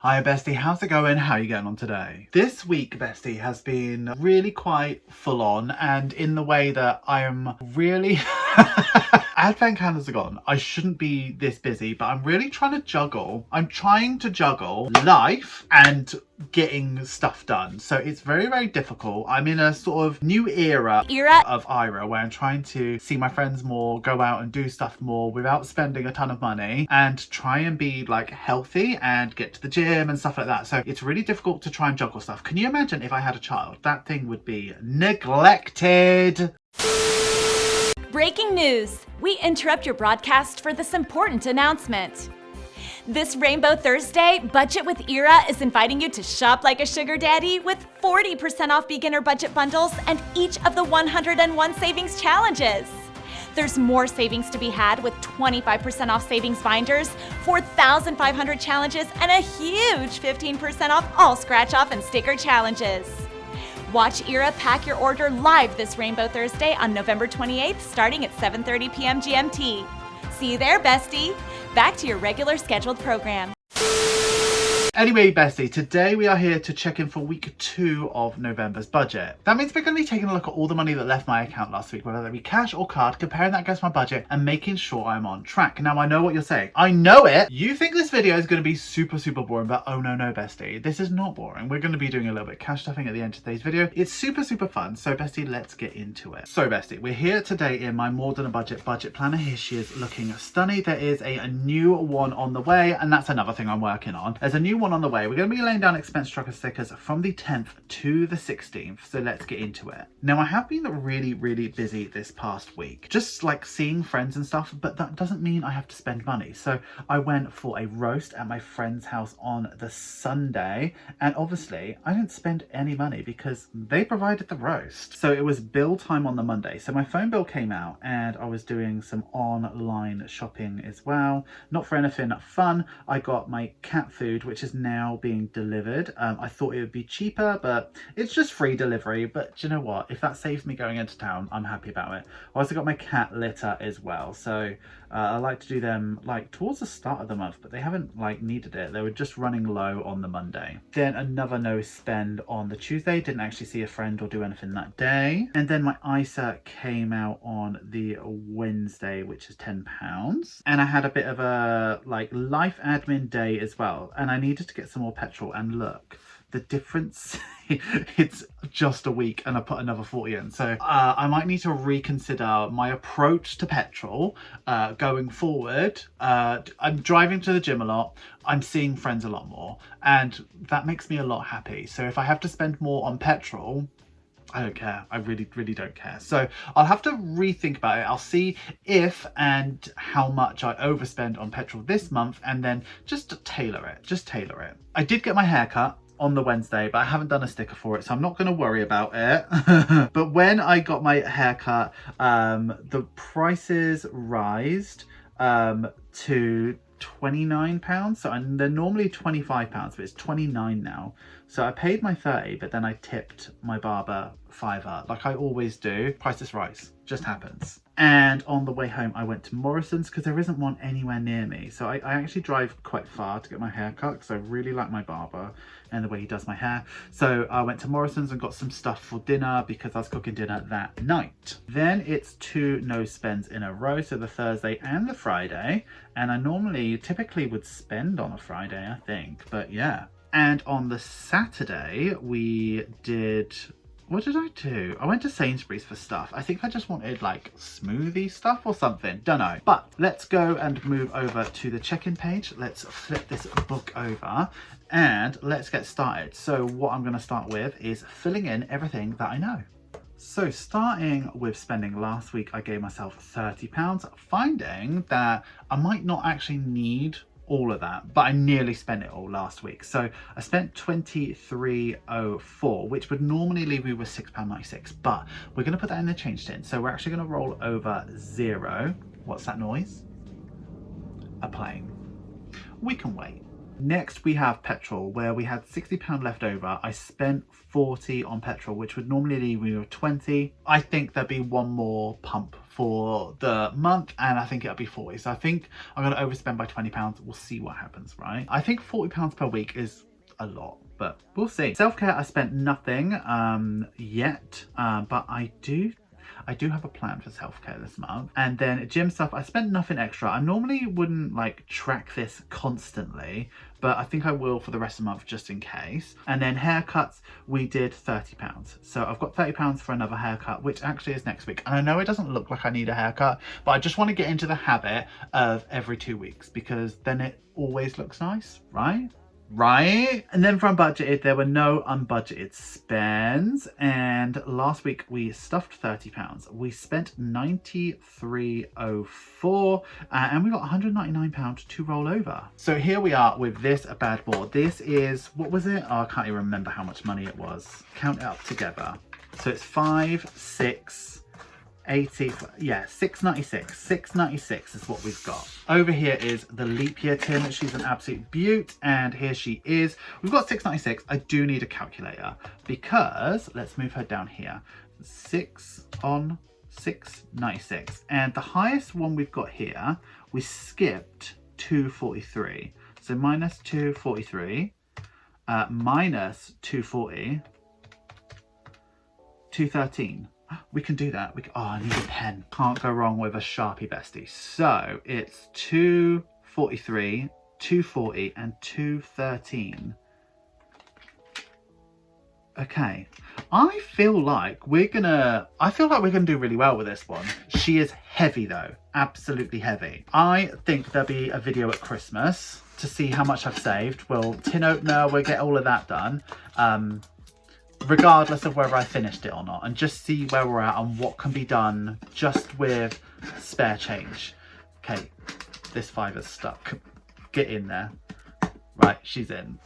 Hi Bestie, how's it going? How are you getting on today? This week, Bestie, has been really quite full on, and in the way that I am really... Advent calendars are gone. I shouldn't be this busy, but I'm really trying to juggle. I'm trying to juggle life and getting stuff done. So it's very, very difficult. I'm in a sort of new era of Ira where I'm trying to see my friends more, go out and do stuff more without spending a ton of money, and try and be like healthy and get to the gym and stuff like that. So it's really difficult to try and juggle stuff. Can you imagine if I had a child? That thing would be neglected. Breaking news! We interrupt your broadcast for this important announcement. This Rainbow Thursday, Budget with Ira is inviting you to shop like a sugar daddy with 40% off beginner budget bundles and each of the 101 savings challenges. There's more savings to be had with 25% off savings binders, 4,500 challenges, and a huge 15% off all scratch off and sticker challenges. Watch Ira pack your order live this Rainbow Thursday on November 28th, starting at 7:30 p.m. GMT. See you there, Bestie. Back to your regular scheduled program. Anyway, Bestie, today we are here to check in for week 2 of November's budget. That means we're going to be taking a look at all the money that left my account last week, whether that be cash or card, comparing that against my budget and making sure I'm on track. Now, I know what you're saying. I know it. You think this video is going to be super boring, but oh no, Bestie. This is not boring. We're going to be doing a little bit of cash stuffing at the end of today's video. It's super fun. So, Bestie, let's get into it. So, Bestie, we're here today in my more than a budget planner. Here she is looking stunning. There is a new one on the way, and that's another thing I'm working on. There's a new one on the way. We're going to be laying down expense tracker stickers from the 10th to the 16th, so let's get into it. Now, I have been really busy this past week, just like seeing friends and stuff, but that doesn't mean I have to spend money. So I went for a roast at my friend's house on the Sunday, and obviously I didn't spend any money because they provided the roast. So it was bill time on the Monday, so my phone bill came out and I was doing some online shopping as well. Not for anything fun. I got my cat food, which is now being delivered. I thought it would be cheaper, but it's just free delivery. But do you know what? If that saves me going into town, I'm happy about it. I also got my cat litter as well. So I like to do them like towards the start of the month, but they haven't like needed it. They were just running low on the Monday. Then another no spend on the Tuesday. Didn't actually see a friend or do anything that day. And then my ISA came out on the Wednesday, which is £10. And I had a bit of a like life admin day as well. And I needed to get some more petrol, and look, the difference. It's just a week and I put another 40 in, so I might need to reconsider my approach to petrol going forward. I'm driving to the gym a lot, I'm seeing friends a lot more, and that makes me a lot happy. So if I have to spend more on petrol, I don't care. I really don't care. So I'll have to rethink about it. I'll see if and how much I overspend on petrol this month, and then just tailor it. I did get my hair cut on the Wednesday, but I haven't done a sticker for it, so I'm not going to worry about it. But when I got my haircut, the prices rised to £29. So they're normally £25, but it's £29 now. So I paid my 30, but then I tipped my barber £5, like I always do. Prices rise, just happens. And on the way home, I went to Morrison's because there isn't one anywhere near me. So I actually drive quite far to get my hair cut because I really like my barber and the way he does my hair. So I went to Morrison's and got some stuff for dinner because I was cooking dinner that night. Then it's 2 no spends in a row, so the Thursday and the Friday. And I typically would spend on a Friday, I think, but yeah. And on the Saturday, we did... What did I do? I went to Sainsbury's for stuff. I think I just wanted like smoothie stuff or something. Don't know. But let's go and move over to the check-in page. Let's flip this book over and let's get started. So what I'm going to start with is filling in everything that I know. So starting with spending, last week I gave myself £30, finding that I might not actually need all of that, but I nearly spent it all last week. So I spent £23.04, which would normally leave me with £6.96, but we're going to put that in the change tin. So we're actually going to roll over 0. What's that noise? A plane. We can wait. Next we have petrol, where we had £60 left over. I spent 40 on petrol, which would normally leave me with 20. I think there'd be one more pump for the month, and I think it'll be 40. So I think I'm going to overspend by £20. We'll see what happens, right? I think £40 per week is a lot, but we'll see. Self-care, I spent nothing yet, but I do have a plan for self-care this month. And then gym stuff, I spent nothing extra. I normally wouldn't like track this constantly, but I think I will for the rest of the month just in case. And then haircuts, we did £30. So I've got £30 for another haircut, which actually is next week. And I know it doesn't look like I need a haircut, but I just want to get into the habit of every 2 weeks, because then it always looks nice, right? And then from budgeted, there were no unbudgeted spends, and last week we stuffed £30. We spent £93.04 and we got £199 to roll over. So here we are with this bad board. This is, what was it? Oh, I can't even remember how much money it was. Count it up together. So it's 5, 6, 80, yeah, 696. 696 is what we've got. Over here is the leap year Tim. She's an absolute beaut, and here she is. We've got 696. I do need a calculator, because let's move her down here. 6 on 696, and the highest one we've got here, we skipped 243. So minus 243, minus 240, 213. We can do that. Oh, I need a pen. Can't go wrong with a Sharpie, bestie. So it's 243, 240 and 213. Okay. I feel like we're gonna do really well with this one. She is heavy though. Absolutely heavy. I think there'll be a video at Christmas to see how much I've saved. We'll tin opener, we'll get all of that done. Regardless of whether I finished it or not, and just see where we're at and what can be done just with spare change. Okay, this $5 is stuck. Get in there. Right, she's in.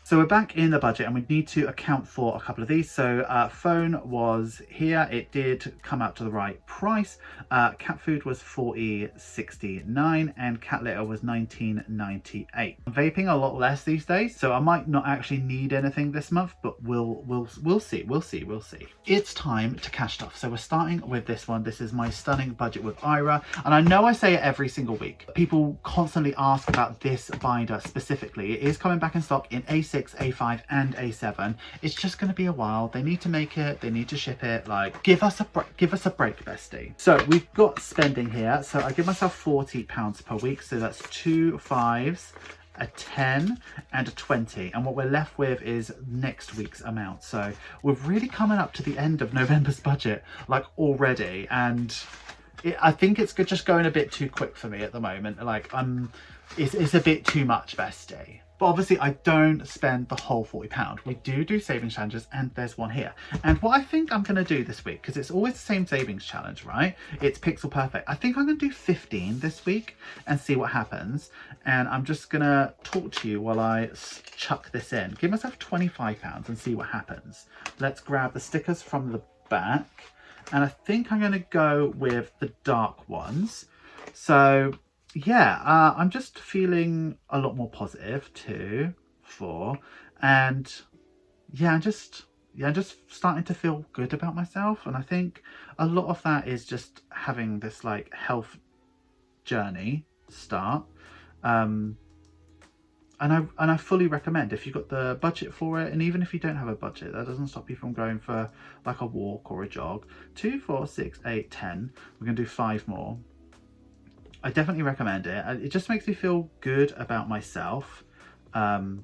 So we're back in the budget, and we need to account for a couple of these. So phone was here. It did come out to the right price. Cat food was $40.69 and cat litter was $19.98. I'm vaping a lot less these days, so I might not actually need anything this month, but we'll see. It's time to cash stuff. So we're starting with this one. This is my stunning budget with Ira, and I know I say it every single week. People constantly ask about this binder specifically. It is coming back in stock in A6, A5 and A7. It's just going to be a while. They need to make it, they need to ship it. Like, give us a break, bestie. So we've got spending here. So I give myself £40 per week, so that's 2 5s, a 10 and a 20, and what we're left with is next week's amount. So we're really coming up to the end of November's budget like already, and I think it's just going a bit too quick for me at the moment. Like it's a bit too much, bestie. But obviously I don't spend the whole £40. We do savings challenges, and there's one here. And what I think I'm going to do this week, because it's always the same savings challenge, right? It's pixel perfect. I think I'm going to do 15 this week and see what happens. And I'm just going to talk to you while I chuck this in. Give myself £25 and see what happens. Let's grab the stickers from the back. And I think I'm going to go with the dark ones. So yeah, I'm just feeling a lot more positive. 2, 4, and yeah, I'm just starting to feel good about myself. And I think a lot of that is just having this like health journey start. And I fully recommend, if you've got the budget for it, and even if you don't have a budget, that doesn't stop you from going for like a walk or a jog. 2, 4, 6, 8, 10. We're gonna do 5 more. I definitely recommend it. It just makes me feel good about myself, and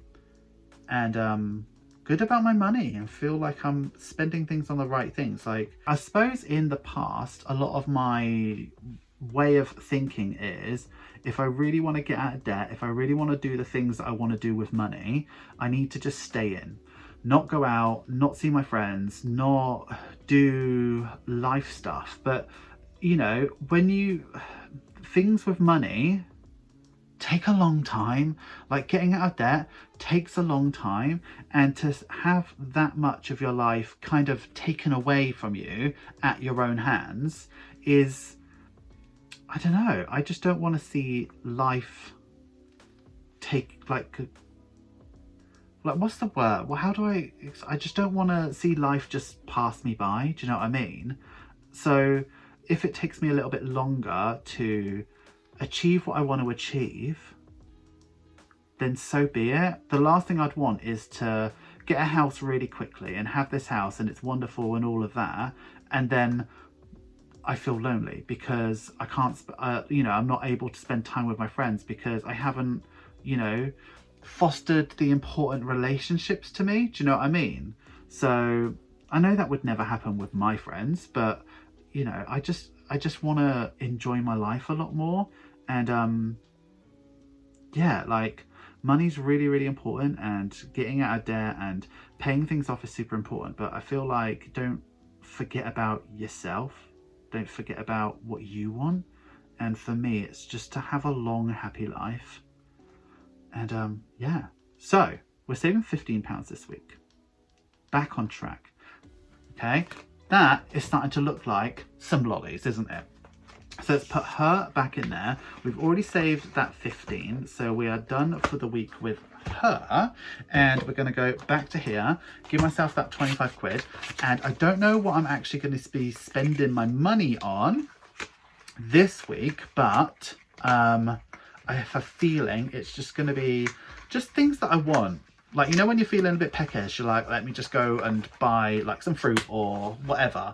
good about my money, and feel like I'm spending things on the right things. Like, I suppose in the past, a lot of my way of thinking is, if I really want to get out of debt, if I really want to do the things that I want to do with money, I need to just stay in. Not go out, not see my friends, not do life stuff. But, you know, things with money take a long time. Like, getting out of debt takes a long time, and to have that much of your life kind of taken away from you at your own hands is, I don't know, I just don't want to see life take, like what's the word? Well, how do I just don't want to see life just pass me by. Do you know what I mean? So if it takes me a little bit longer to achieve what I want to achieve, then so be it. The last thing I'd want is to get a house really quickly and have this house and it's wonderful and all of that, and then I feel lonely because I can't, you know, I'm not able to spend time with my friends because I haven't, you know, fostered the important relationships to me. Do you know what I mean? So I know that would never happen with my friends, but you know, I just want to enjoy my life a lot more. And yeah, like money's really, really important, and getting out of debt and paying things off is super important. But I feel like don't forget about yourself. Don't forget about what you want. And for me, it's just to have a long, happy life. And yeah, so we're saving £15 this week. Back on track. Okay, that is starting to look like some lollies, isn't it? So let's put her back in there. We've already saved that 15, so we are done for the week with her. And we're going to go back to here, give myself that 25 quid. And I don't know what I'm actually going to be spending my money on this week, but I have a feeling it's just going to be just things that I want. Like, you know, when you're feeling a bit peckish, you're like, let me just go and buy like some fruit or whatever.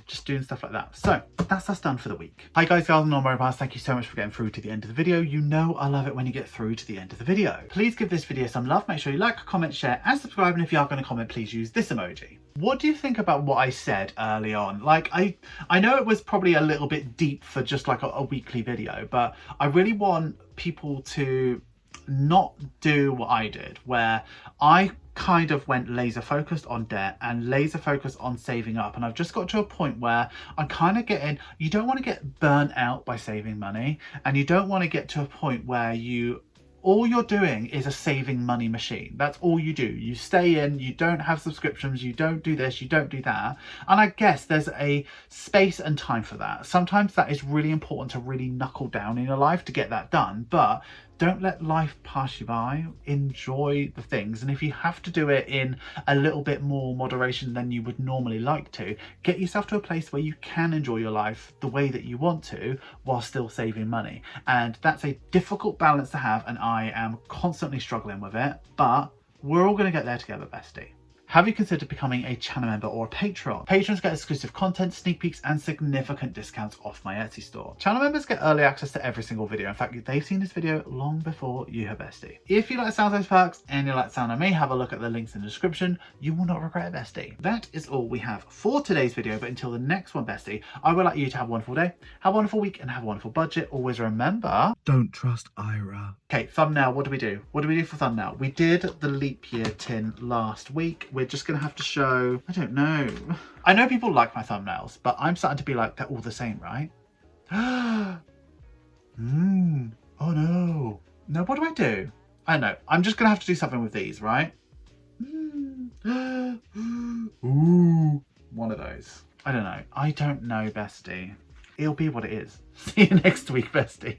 Just doing stuff like that. So that's us done for the week. Hi guys, girls and non-robots. Thank you so much for getting through to the end of the video. You know I love it when you get through to the end of the video. Please give this video some love. Make sure you like, comment, share and subscribe. And if you are going to comment, please use this emoji. What do you think about what I said early on? Like, I know it was probably a little bit deep for just like a weekly video, but I really want people to not do what I did, where I kind of went laser focused on debt and laser focused on saving up, and I've just got to a point where I'm kind of getting, you don't want to get burnt out by saving money, and you don't want to get to a point where all you're doing is a saving money machine. That's all you do. You stay in, you don't have subscriptions, you don't do this, you don't do that. And I guess there's a space and time for that. Sometimes that is really important to really knuckle down in your life to get that done, but don't let life pass you by. Enjoy the things. And if you have to do it in a little bit more moderation than you would normally like to, get yourself to a place where you can enjoy your life the way that you want to while still saving money. And that's a difficult balance to have, and I am constantly struggling with it, but we're all going to get there together, bestie. Have you considered becoming a channel member or a patron? Patrons get exclusive content, sneak peeks, and significant discounts off my Etsy store. Channel members get early access to every single video. In fact, they've seen this video long before you have, bestie. If you like the sound of those perks and you like the sound of me, have a look at the links in the description. You will not regret it, bestie. That is all we have for today's video, but until the next one, bestie, I would like you to have a wonderful day, have a wonderful week, and have a wonderful budget. Always remember, don't trust Ira. Okay, thumbnail, what do we do? What do we do for thumbnail? We did the leap year tin last week. We're just gonna have to show, I don't know. I know people like my thumbnails, but I'm starting to be like, they're all the same, right? Oh no. No, what do I do? I don't know. I'm just gonna have to do something with these, right? Ooh, one of those. I don't know. I don't know, bestie. It'll be what it is. See you next week, bestie.